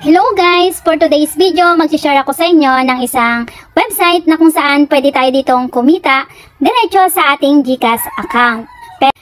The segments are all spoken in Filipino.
Hello guys! For today's video, mag-share ako sa inyo ng isang website na kung saan pwede tayo ditong kumita diretso sa ating GCash account.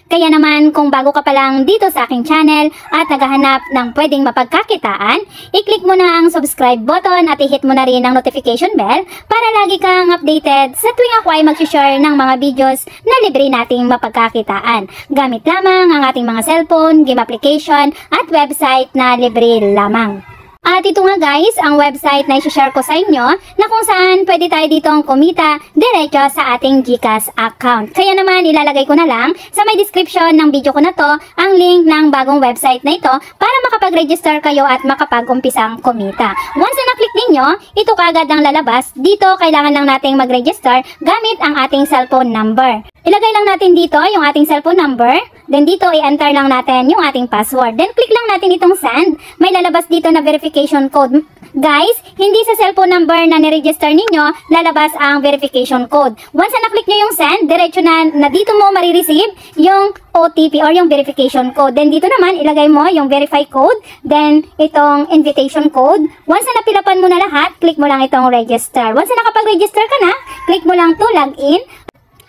Kaya naman, kung bago ka pa lang dito sa aking channel at naghahanap ng pwedeng mapagkakitaan, i-click mo na ang subscribe button at i-hit mo na rin ang notification bell para lagi kang updated sa tuwing ako ay mag-share ng mga videos na libre nating mapagkakitaan. Gamit lamang ang ating mga cellphone, game application at website na libre lamang. At ito nga guys, ang website na i-share ko sa inyo na kung saan pwede tayo ditong kumita diretso sa ating GCash account. Kaya naman ilalagay ko na lang sa may description ng video ko na to ang link ng bagong website na ito para makapag-register kayo at makapag-umpisang kumita. Once na na-click ninyo, ito kaagad ang lalabas. Dito kailangan lang nating mag-register gamit ang ating cellphone number. Ilagay lang natin dito yung ating cellphone number. Then dito i-enter lang natin yung ating password. Then click lang natin itong send. May lalabas dito na verification code. Guys, hindi sa cellphone number na niregister ninyo lalabas ang verification code. Once na na-click nyo yung send, diretso na dito mo marireceive yung OTP or yung verification code. Then dito naman ilagay mo yung verify code. Then itong invitation code. Once na napilapan mo na lahat, click mo lang itong register. Once na nakapag-register ka na, click mo lang to login.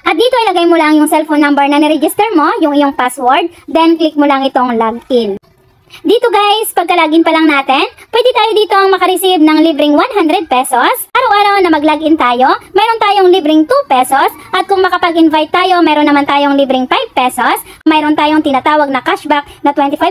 At dito ilagay mo lang yung cellphone number na niregister mo, yung iyong password, then click mo lang itong login. Dito guys, pagka-login pa lang natin, pwede tayo dito ang makareceive ng libreng 100 pesos. Araw-araw na mag-login tayo, meron tayong libreng 2 pesos. At kung makapag-invite tayo, meron naman tayong libreng 5 pesos. Mayroon tayong tinatawag na cashback na 25%,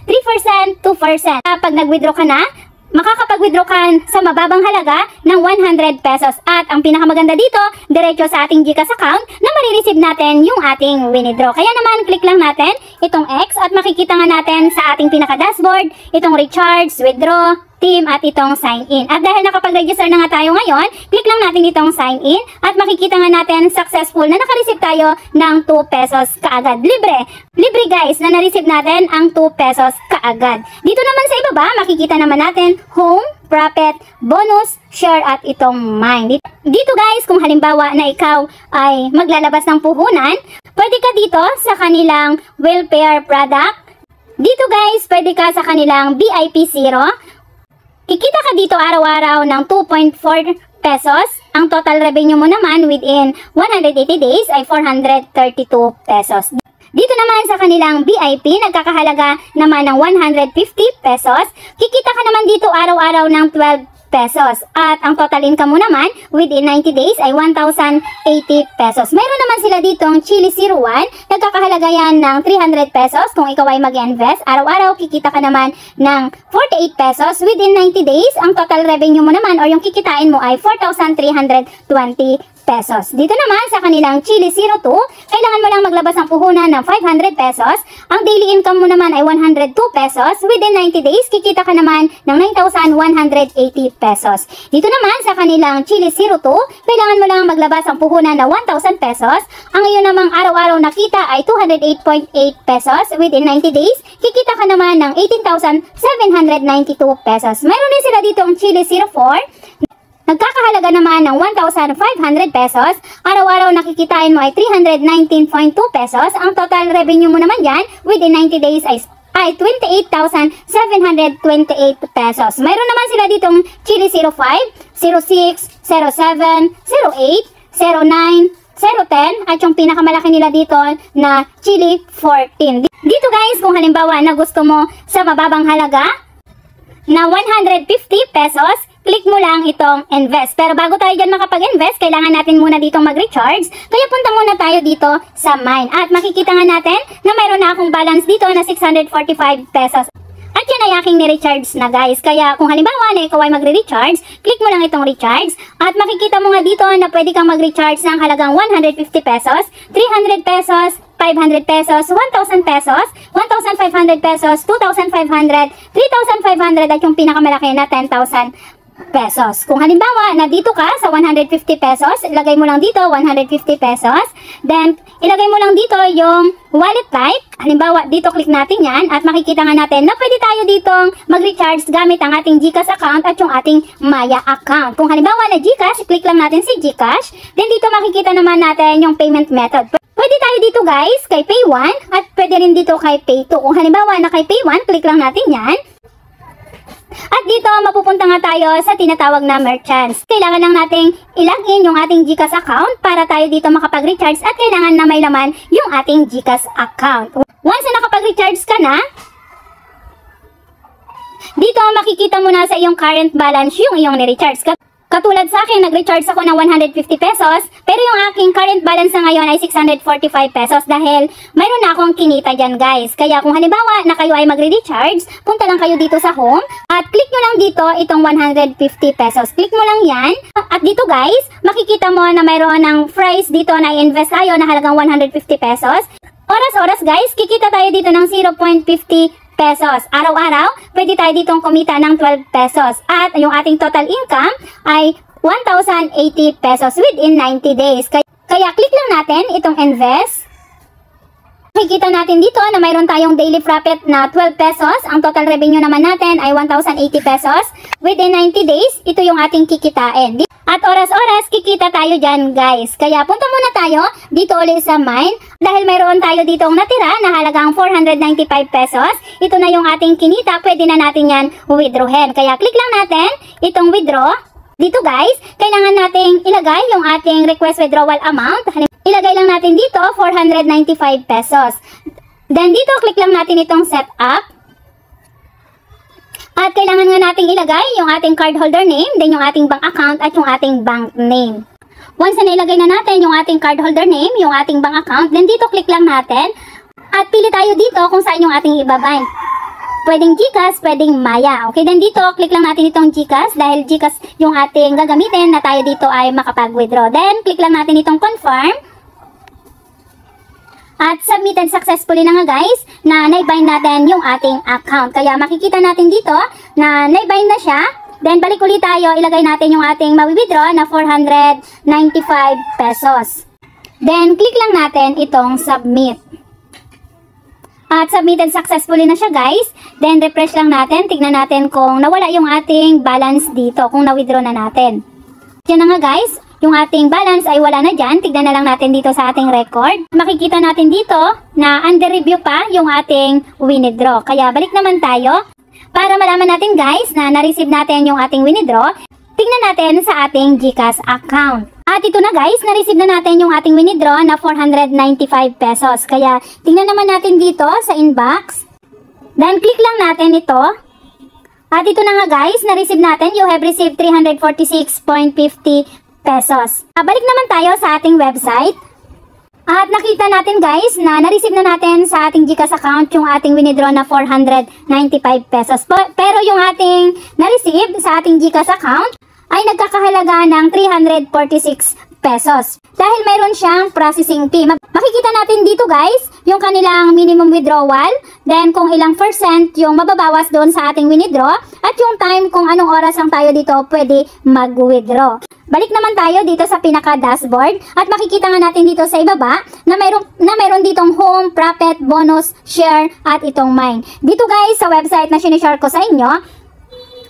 3%, 2%. Kapag nag-withdraw ka na, makakapag-withdraw ka sa mababang halaga ng 100 pesos. At ang pinakamaganda dito, diretso sa ating GCash account na marireceive natin yung ating withdraw. Kaya naman, click lang natin itong X at makikita nga natin sa ating pinaka-dashboard itong recharge, withdraw, team at itong sign in. At dahil nakapag-register na nga tayo ngayon, click lang natin itong sign in at makikita nga natin successful na nakareceive tayo ng 2 pesos kaagad. Libre! Libre guys na nareceive natin ang 2 pesos kaagad. Dito naman sa ibaba, makikita naman natin home, profit, bonus, share at itong mine. Dito guys, kung halimbawa na ikaw ay maglalabas ng puhunan, pwede ka dito sa kanilang welfare product. Dito guys, pwede ka sa kanilang VIP 0. Kikita ka dito araw-araw ng 2.4 pesos. Ang total revenue mo naman within 180 days ay 432 pesos. Dito naman sa kanilang VIP, nagkakahalaga naman ng 150 pesos. Kikita ka naman dito araw-araw ng 12 pesos. At ang total income mo naman within 90 days ay 1,080 pesos. Meron naman sila ditong Chili 01. Nagkakahalaga yan ng 300 pesos. Kung ikaw ay mag-invest, araw-araw kikita ka naman ng 48 pesos. Within 90 days, ang total revenue mo naman or yung kikitain mo ay 4,320 pesos. Dito naman sa kanilang Chili 02, kailangan mo lang maglabas ng puhunan ng 500 pesos. Ang daily income mo naman ay 102 pesos. Within 90 days, kikita ka naman ng 9,180 pesos. Dito naman sa kanilang Chili 02, kailangan mo lang maglabas ng puhunan ng 1,000 pesos. Ang iyo namang araw-araw na kita ay 208.8 pesos. Within 90 days, kikita ka naman ng 18,792 pesos. Mayroon din sila dito ang Chili 04. Nagkakahalaga naman ng 1,500 pesos. Araw-araw nakikitain mo ay 319.2 pesos. Ang total revenue mo naman yan within 90 days ay 28,728 pesos. Mayroon naman sila ditong Chili 05, 06, 07, 08, 09, 010 at yung pinakamalaki nila dito na Chili 14. Dito guys, kung halimbawa na gusto mo sa mababang halaga na 150 pesos, click mo lang itong invest. Pero bago tayo dyan makapag-invest, kailangan natin muna ditong mag-recharge. Kaya punta muna tayo dito sa mine. At makikita nga natin na mayroon na akong balance dito na 645 pesos. At yan ay aking ni-recharge na guys. Kaya kung halimbawa na ikaw ay magre-recharge, click mo lang itong recharge. At makikita mo nga dito na pwede kang mag-recharge ng halagang 150 pesos, 300 pesos, 500 pesos, 1,000 pesos, 1,500 pesos, 2,500, 3,500 at yung pinakamalaki na 10,000 pesos. Kung halimbawa na dito ka sa 150 pesos, ilagay mo lang dito 150 pesos. Then, ilagay mo lang dito yung wallet type. Halimbawa, dito click natin yan at makikita nga natin na pwede tayo ditong mag-recharge gamit ang ating GCash account at yung ating Maya account. Kung halimbawa na GCash, click lang natin si GCash. Then, dito makikita naman natin yung payment method. Pwede tayo dito guys kay Pay1 at pwede rin dito kay Pay2. Kung halimbawa na kay Pay1, click lang natin yan. At dito dito, mapupunta nga tayo sa tinatawag na merchants. Kailangan lang nating ilagin yung ating GCash account para tayo dito makapag-recharge at kailangan na may laman yung ating GCash account. Once na nakapag-recharge ka na, dito makikita mo na sa iyong current balance yung iyong ni-recharge. Katulad sa akin, nag-recharge ako ng 150 pesos, pero yung aking current balance na ngayon ay 645 pesos dahil mayroon na akong kinita dyan guys. Kaya kung halimbawa na kayo ay magre-recharge, punta lang kayo dito sa home at click nyo lang dito itong 150 pesos. Click mo lang yan at dito guys, makikita mo na mayroon ng price dito na i-invest tayo na halagang 150 pesos. Oras-oras guys, kikita tayo dito ng 0.50 pesos. Araw-araw, pwede tayo ditong kumita ng 12 pesos. At yung ating total income ay 1,080 pesos within 90 days. Kaya click lang natin itong invest. Makikita natin dito na mayroon tayong daily profit na 12 pesos. Ang total revenue naman natin ay 1,080 pesos. Within 90 days, ito yung ating kikitain. At oras-oras, kikita tayo dyan guys. Kaya punta muna tayo dito ulit sa mine. Dahil mayroon tayo ditong natira na halagang 495 pesos. Ito na yung ating kinita. Pwede na natin yan withdrawin. Kaya click lang natin itong withdraw. Dito guys, kailangan nating ilagay yung ating request withdrawal amount. Ilagay lang natin dito 495 pesos. Then dito, click lang natin itong set up. At kailangan nga nating ilagay yung ating cardholder name, then yung ating bank account at yung ating bank name. Once na ilagay na natin yung ating cardholder name, yung ating bank account, then dito click lang natin at pili tayo dito kung saan yung ating ibabank. Pwedeng GCash, pwedeng Maya. Okay, then dito click lang natin itong GCash dahil GCash yung ating gagamitin na tayo dito ay makapag-withdraw. Then click lang natin itong confirm. At submitted successfully na nga guys na naibind natin yung ating account. Kaya makikita natin dito na naibind na siya. Then balik ulit tayo, ilagay natin yung ating mawi-withdraw na 495 pesos. Then click lang natin itong submit. At submitted successfully na siya guys. Then refresh lang natin, tignan natin kung nawala yung ating balance dito, kung na-withdraw na natin. Yan na nga guys. Yung ating balance ay wala na dyan. Tignan na lang natin dito sa ating record. Makikita natin dito na under review pa yung ating withdraw. Kaya balik naman tayo. Para malaman natin guys na na-receive natin yung ating withdraw, tignan natin sa ating GCash account. At ito na guys, na-receive na natin yung ating withdraw na 495 pesos. Kaya tignan naman natin dito sa inbox. Then click lang natin ito. At ito na nga guys, na-receive natin. You have received 346.50 pesos. Balik naman tayo sa ating website. At nakita natin guys na na-receive na natin sa ating GCash account yung ating withdraw na 495 pesos. Pero yung ating na-receive sa ating GCash account ay nagkakahalaga ng 346 pesos. Dahil mayroon siyang processing fee. Makikita natin dito guys, yung kanilang minimum withdrawal, then kung ilang percent yung mababawas doon sa ating withdraw, at yung time kung anong oras lang tayo dito pwede mag-withdraw. Balik naman tayo dito sa pinaka-dashboard at makikita nga natin dito sa ibaba na mayroon ditong home, profit, bonus, share at itong mine. Dito guys sa website na sinishare ko sa inyo,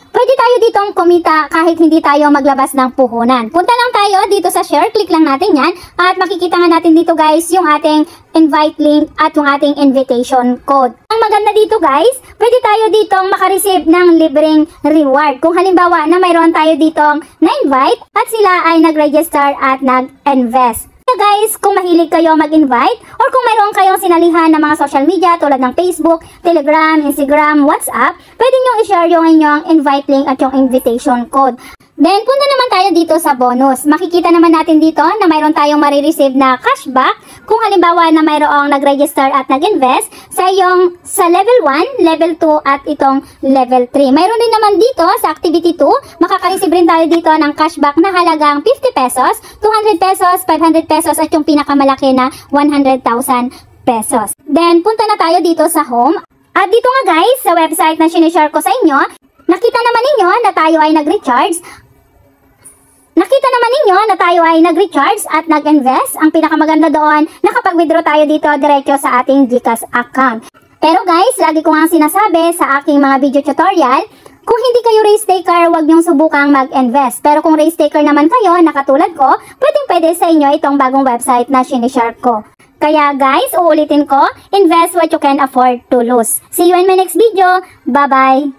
pwede tayo ditong kumita kahit hindi tayo maglabas ng puhunan. Punta lang tayo dito sa share, click lang natin yan at makikita nga natin dito guys yung ating invite link at yung ating invitation code. Ang maganda dito guys, pwede tayo ditong makareceive ng libreng reward. Kung halimbawa na mayroon tayo ditong na-invite at sila ay nag-register at nag-invest. Guys, kung mahilig kayo mag-invite or kung mayroon kayong sinalihan ng mga social media tulad ng Facebook, Telegram, Instagram, WhatsApp, pwede nyo i-share yung inyong invite link at yung invitation code. Then, punta naman tayo dito sa bonus. Makikita naman natin dito na mayroon tayong marireceive na cashback kung halimbawa na mayroong nag-register at nag-invest sa level 1, level 2 at itong level 3. Mayroon din naman dito sa activity 2, makaka-receive rin tayo dito ng cashback na halagang 50 pesos, 200 pesos, 500 pesos at yung pinakamalaki na 100,000 pesos. Then, punta na tayo dito sa home. At dito nga guys, sa website na sinishare ko sa inyo, nakita naman ninyo na tayo ay nag-recharge. Nakita naman ninyo na tayo ay nag-recharge at nag-invest. Ang pinakamaganda doon, nakapag-withdraw tayo dito diretso sa ating GCash account. Pero guys, lagi ko nga sinasabi sa aking mga video tutorial, kung hindi kayo race taker, huwag niyong subukang mag-invest. Pero kung race taker naman kayo, na katulad ko, pwedeng-pwede sa inyo itong bagong website na sinishare ko. Kaya guys, uulitin ko, invest what you can afford to lose. See you in my next video. Bye-bye!